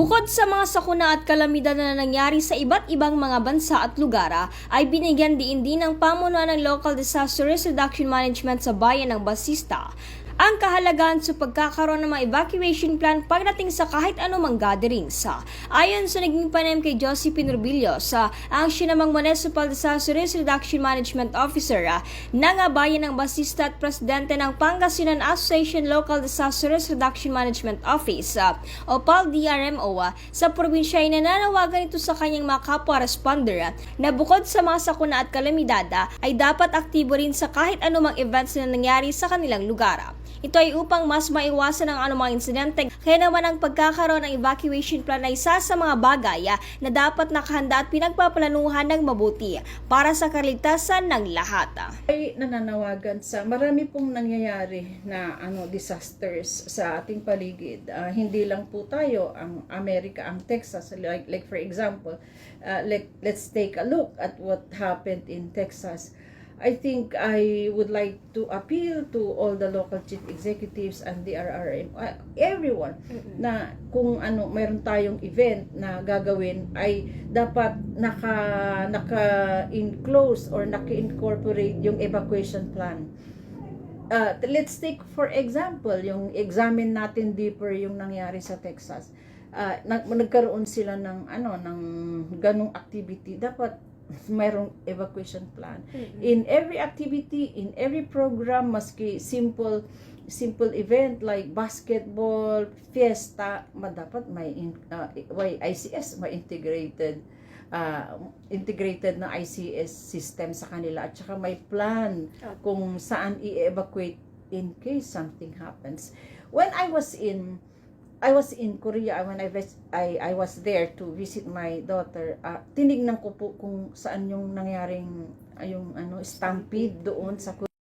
Bukod sa mga sakuna at kalamidad na nangyari sa iba't ibang mga bansa at lugar, ay binigyan din ng pamunuan ng Local Disaster Risk Reduction Management sa bayan ng Basista ang kahalagahan sa pagkakaroon ng mga evacuation plan pagdating sa kahit anumang gatherings. Ayon sa naging panayam kay Josephine Rubillos, ang siya namang Municipal Disaster Risk Reduction Management Officer ng bayan ng Basista at Presidente ng Pangasinan Association Local Disaster Risk Reduction Management Office o PAL-DRMO sa probinsya ay nananawagan ito sa kanyang mga kapwa-responder na bukod sa mga sakuna at kalamidad ay dapat aktibo rin sa kahit anumang events na nangyari sa kanilang lugar. Ito ay upang mas maiwasan ang anumang insidente, kaya naman ang pagkakaroon ng evacuation plan ay isa sa mga bagay na dapat nakahanda at pinagpaplanuhan ng mabuti para sa kaligtasan ng lahat. Ay nananawagan sa marami pong nangyayari na disasters sa ating paligid. Hindi lang po tayo, ang Amerika, ang Texas, like for example, let's take a look at what happened in Texas. I think I would like to appeal to all the local chief executives and the RRM, everyone, na kung mayroon tayong event na gagawin ay dapat naka-enclose or naka-incorporate yung evacuation plan. Let's take for example, yung examine natin deeper yung nangyari sa Texas. Nagkaroon sila ng ganong activity. Dapat mayroong evacuation plan. In every activity, in every program, maski simple event like basketball, fiesta, dapat may ICS, may integrated na ICS system sa kanila, at saka may plan kung saan i-evacuate in case something happens. When I was in Korea, when I was there to visit my daughter. Tinignan ko po kung saan yung nangyaring stampede doon sa